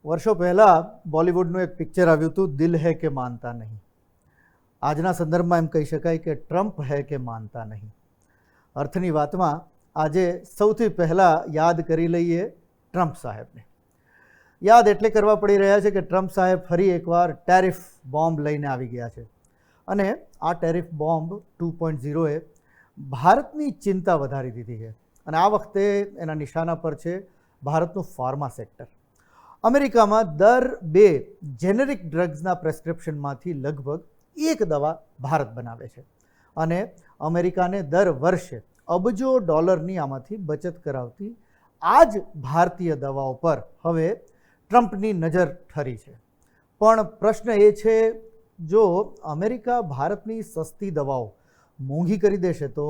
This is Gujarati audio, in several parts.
વર્ષો પહેલાં બોલિવૂડનું એક પિક્ચર આવ્યું હતું દિલ હૈ કે માનતા નહીં. આજના સંદર્ભમાં એમ કહી શકાય કે ટ્રમ્પ હૈ કે માનતા નહીં. અર્થની વાતમાં આજે સૌથી પહેલાં યાદ કરી લઈએ ટ્રમ્પ સાહેબને. યાદ એટલે કરવા પડી રહ્યા છે કે ટ્રમ્પ સાહેબ ફરી એકવાર ટેરિફ બોમ્બ લઈને આવી ગયા છે અને આ ટેરિફ બોમ્બ 2.0એ ભારતની ચિંતા વધારી દીધી છે અને આ વખતે એના નિશાના પર છે ભારતનું ફાર્મા સેક્ટર. અમેરિકામાં દર 2 જેનેરિક ડ્રગ્સના પ્રેસ્ક્રિપ્શનમાંથી લગભગ 1 દવા ભારત બનાવે છે અને અમેરિકાને દર વર્ષે અબજો ડોલરની આમાંથી બચત કરાવતી આ જ ભારતીય દવાઓ પર હવે ટ્રમ્પની નજર ઠરી છે. પણ પ્રશ્ન એ છે, જો અમેરિકા ભારતની સસ્તી દવાઓ મોંઘી કરી દેશે તો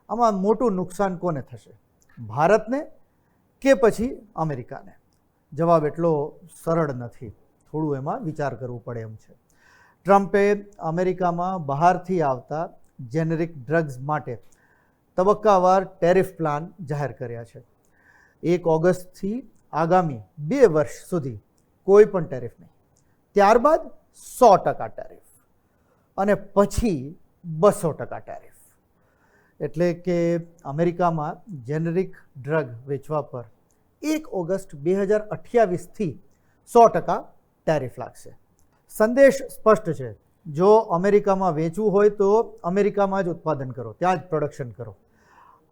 આમાં મોટું નુકસાન કોને થશે, ભારતને કે પછી અમેરિકાને? જવાબ એટલો સરળ નથી, થોડું એમાં વિચાર કરવું પડે એમ છે. ટ્રમ્પે અમેરિકામાં બહારથી આવતા જેનેરિક ડ્રગ્સ માટે તબક્કાવાર ટેરિફ પ્લાન જાહેર કર્યા છે. 1 ઓગસ્ટથી આગામી 2 વર્ષ સુધી કોઈ પણ ટેરિફ નહીં, ત્યારબાદ 100% ટેરિફ અને પછી 200% ટેરિફ. એટલે કે અમેરિકામાં જેનેરિક ડ્રગ વેચવા પર 1 ઓગસ્ટ 2028થી 100% ટેરિફ લાગશે. સંદેશ સ્પષ્ટ છે, જો અમેરિકામાં વેચવું હોય તો અમેરિકામાં જ ઉત્પાદન કરો, ત્યાં જ પ્રોડક્શન કરો.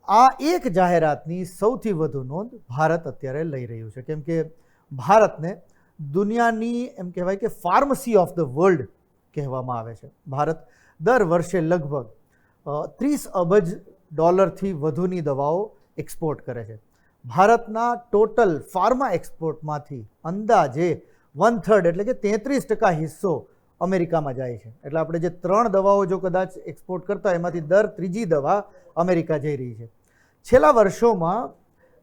આ એક જાહેરાતની સૌથી વધુ નોંધ ભારત અત્યારે લઈ રહ્યું છે, કેમ કે ભારતને દુનિયાની એમ કહેવાય કે ફાર્મસી ઓફ ધ વર્લ્ડ કહેવામાં આવે છે. ભારત દર વર્ષે લગભગ 30 અબજ ડોલરથી વધુની દવાઓ એક્સપોર્ટ કરે છે. ભારતના ટોટલ ફાર્મા એક્સપોર્ટમાંથી અંદાજે 1/3 એટલે કે 33% હિસ્સો અમેરિકામાં જાય છે. એટલે આપણે જે 3 દવાઓ જો કદાચ એક્સપોર્ટ કરતા એમાંથી દર 3જી દવા અમેરિકા જઈ રહી છે. છેલ્લા વર્ષોમાં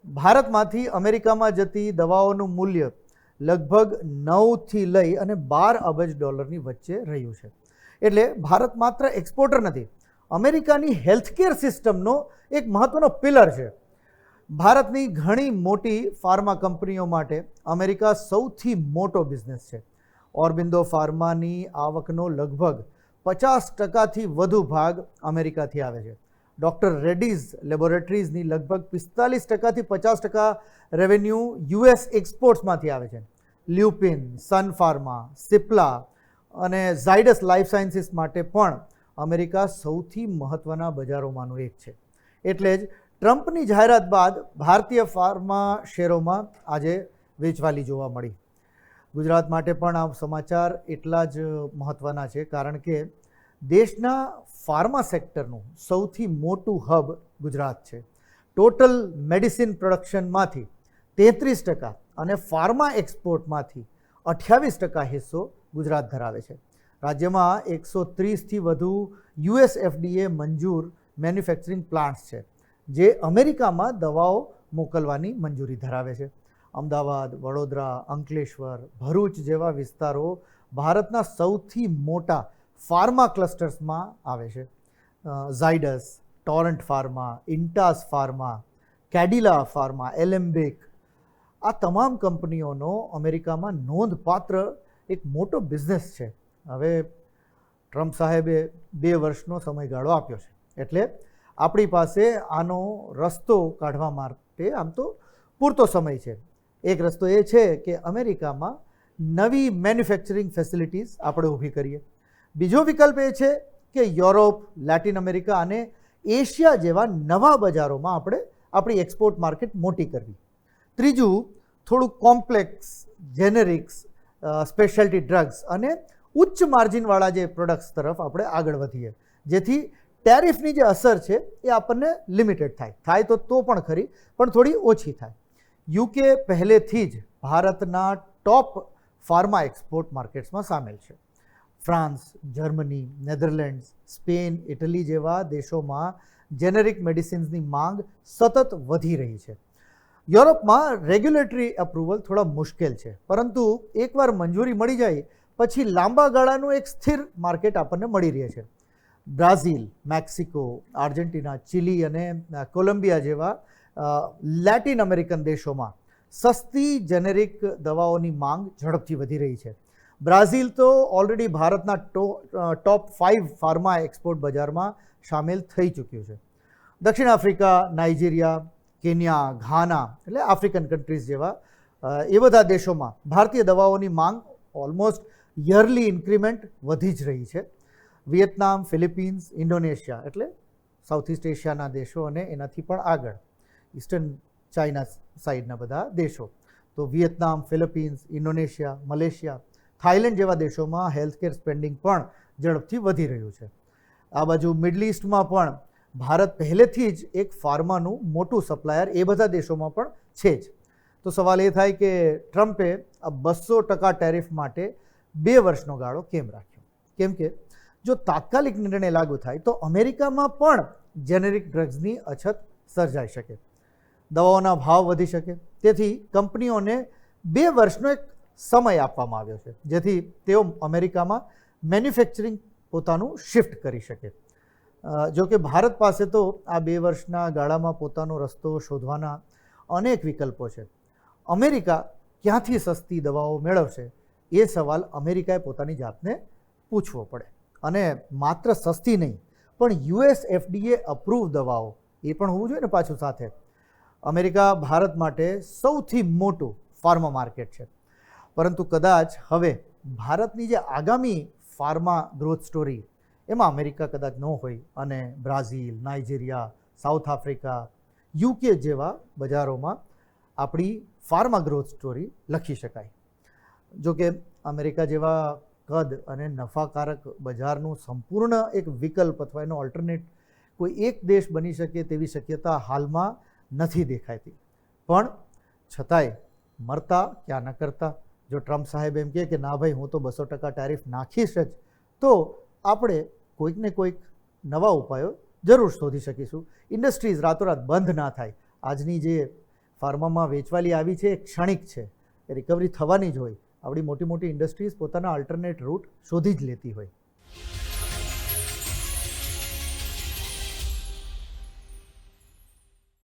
ભારતમાંથી અમેરિકામાં જતી દવાઓનું મૂલ્ય લગભગ 9થી લઈ અને 12 અબજ ડોલરની વચ્ચે રહ્યું છે. એટલે ભારત માત્ર એક્સપોર્ટર નથી, અમેરિકાની હેલ્થકેર સિસ્ટમનો એક મહત્ત્વનો પિલર છે. ભારતની ઘણી મોટી ફાર્મા કંપનીઓ માટે અમેરિકા સૌથી મોટો બિઝનેસ છે. ઓરબિંદો ફાર્માની આવકનો લગભગ 50%થી વધુ ભાગ અમેરિકાથી આવે છે. ડૉક્ટર રેડ્ડીઝ લેબોરેટરીઝની લગભગ 45%થી 50% રેવન્યુ યુએસ એક્સપોર્ટ્સમાંથી આવે છે. લ્યુપિન, સન ફાર્મા, સિપ્લા અને ઝાયડસ લાઈફ સાયન્સીસ માટે પણ અમેરિકા સૌથી મહત્ત્વના બજારોમાંનું એક છે. એટલે જ ટ્રમ્પની જાહેરાત બાદ ભારતીય ફાર્મા શેરોમાં આજે વેચવાલી જોવા મળી. ગુજરાત માટે પણ આ સમાચાર એટલા જ મહત્ત્વના છે, કારણ કે દેશના ફાર્મા સેક્ટરનું સૌથી મોટું હબ ગુજરાત છે. ટોટલ મેડિસિન પ્રોડક્શનમાંથી 33% અને ફાર્મા એક્સપોર્ટમાંથી 28% હિસ્સો ગુજરાત ધરાવે છે. રાજ્યમાં 130થી વધુ યુએસ FDA મંજૂર મેન્યુફેક્ચરિંગ પ્લાન્ટ્સ છે, જે અમેરિકામાં દવાઓ મોકલવાની મંજૂરી ધરાવે છે. અમદાવાદ, વડોદરા, અંકલેશ્વર, ભરૂચ જેવા વિસ્તારો ભારતના સૌથી મોટા ફાર્મા ક્લસ્ટર્સમાં આવે છે. Zydus, Torrent pharma, Intas pharma, Cadila pharma, Alembic, આ તમામ કંપનીઓનો અમેરિકામાં નોંધપાત્ર એક મોટો બિઝનેસ છે. હવે ટ્રમ્પ સાહેબે 2 વર્ષનો સમયગાળો આપ્યો છે, એટલે આપણી પાસે આનો રસ્તો કાઢવા માટે આમ તો પૂરતો સમય છે. એક રસ્તો એ છે કે અમેરિકામાં નવી મેન્યુફેક્ચરિંગ ફેસિલિટીઝ આપણે ઊભી કરીએ. બીજો વિકલ્પ એ છે કે યુરોપ, લેટિન અમેરિકા અને એશિયા જેવા નવા બજારોમાં આપણે આપણી એક્સપોર્ટ માર્કેટ મોટી કરવી. ત્રીજું, થોડું કોમ્પ્લેક્સ જેનેરિક્સ, સ્પેશિયાલિટી ડ્રગ્સ અને ઉચ્ચ માર્જિનવાળા જે પ્રોડક્ટ્સ તરફ આપણે આગળ વધીએ, જેથી ટેરિફની જે અસર છે એ આપણને લિમિટેડ થાય તો પણ ખરી, પણ થોડી ઓછી થાય. યુકે પહેલેથી જ ભારતના ટોપ ફાર્મા એક્સપોર્ટ માર્કેટ્સમાં સામેલ છે. France, Germany, Netherlands, Spain, Italy જેવા દેશોમાં જેનેરિક મેડિસિન્સની માંગ સતત વધી રહી છે. યુરોપમાં રેગ્યુલેટરી અપ્રુવલ થોડા મુશ્કેલ છે, પરંતુ એકવાર મંજૂરી મળી જાય પછી લાંબા ગાળાનું એક સ્થિર માર્કેટ આપણને મળી રહે છે. બ્રાઝિલ, મેક્સિકો, આર્જેન્ટિના, ચીલી અને કોલંબિયા જેવા લેટિન અમેરિકન દેશોમાં સસ્તી જેનેરિક દવાઓની માંગ ઝડપથી વધી રહી છે. બ્રાઝિલ તો ઓલરેડી ભારતના ટોપ 5 ફાર્મા એક્સપોર્ટ બજારમાં સામેલ થઈ ચૂક્યું છે. દક્ષિણ આફ્રિકા, નાઇજીરિયા, કેન્યા, ઘાના એટલે આફ્રિકન કન્ટ્રીઝ જેવા એ બધા દેશોમાં ભારતીય દવાઓની માંગ ઓલમોસ્ટ યરલી ઇન્ક્રીમેન્ટ વધી જ રહી છે. વિયેતનામ, ફિલિપિન્સ, ઇન્ડોનેશિયા એટલે સાઉથ ઇસ્ટ એશિયાના દેશો અને એનાથી પણ આગળ ઇસ્ટર્ન ચાઇના સાઈડના બધા દેશો, તો Vietnam, Philippines, Indonesia, Malaysia, Thailand જેવા દેશોમાં હેલ્થકેર સ્પેન્ડિંગ પણ ઝડપથી વધી રહ્યું છે. આ બાજુ મિડલ ઇસ્ટમાં પણ ભારત પહેલેથી જ એક ફાર્માનું મોટું સપ્લાયર એ બધા દેશોમાં પણ છે જ. તો સવાલ એ થાય કે ટ્રમ્પે આ 200% ટેરિફ માટે 2 વર્ષનો ગાળો કેમ રાખ્યો? કેમ કે જો તાત્કાલિક નિર્ણય લાગુ થાય તો અમેરિકામાં પણ જેનેરિક ડ્રગ્સની અછત સર્જાઈ શકે, દવાઓના ભાવ વધી શકે. તેથી કંપનીઓને 2 વર્ષનો એક સમય આપવામાં આવ્યો છે, જેથી તેઓ અમેરિકામાં મેન્યુફેક્ચરિંગ પોતાનું શિફ્ટ કરી શકે. જો કે ભારત પાસે તો આ 2 વર્ષના ગાળામાં પોતાનો રસ્તો શોધવાના અનેક વિકલ્પો છે. અમેરિકા ક્યાંથી સસ્તી દવાઓ મેળવશે એ સવાલ અમેરિકાએ પોતાની જાતને પૂછવો પડે. અને માત્ર સસ્તી નહીં પણ US FDA અપ્રૂવ દવાઓ એ પણ હોવું જોઈએ ને પાછું સાથે. અમેરિકા ભારત માટે સૌથી મોટું ફાર્મા માર્કેટ છે, પરંતુ કદાચ હવે ભારતની જે આગામી ફાર્મા ગ્રોથ સ્ટોરી એમાં અમેરિકા કદાચ ન હોય અને Brazil, Nigeria, south Africa, UK જેવા બજારોમાં આપણી ફાર્મા ગ્રોથ સ્ટોરી લખી શકાય. જો કે અમેરિકા જેવા કદ અને નફાકારક બજારનું સંપૂર્ણ એક વિકલ્પ અથવા એનો ઓલ્ટરનેટ કોઈ એક દેશ બની શકે તેવી શક્યતા હાલમાં નથી દેખાતી. પણ છતાંય મરતા ક્યાં ન કરતા. જો ટ્રમ્પ સાહેબ એમ કહે કે ના ભાઈ હું તો 200% ટેરિફ નાખીશ જ, તો આપણે કોઈક ને કોઈક નવા ઉપાયો જરૂર શોધી શકીશું. ઇન્ડસ્ટ્રીઝ રાતોરાત બંધ ના થાય. આજની જે ફાર્મામાં વેચવાલી આવી છે એ ક્ષણિક છે, એ રિકવરી થવાની જ હોય. આપણી મોટી મોટી ઇન્ડસ્ટ્રીઝ પોતાના અલ્ટરનેટ રૂટ શોધી જ લેતી હોય.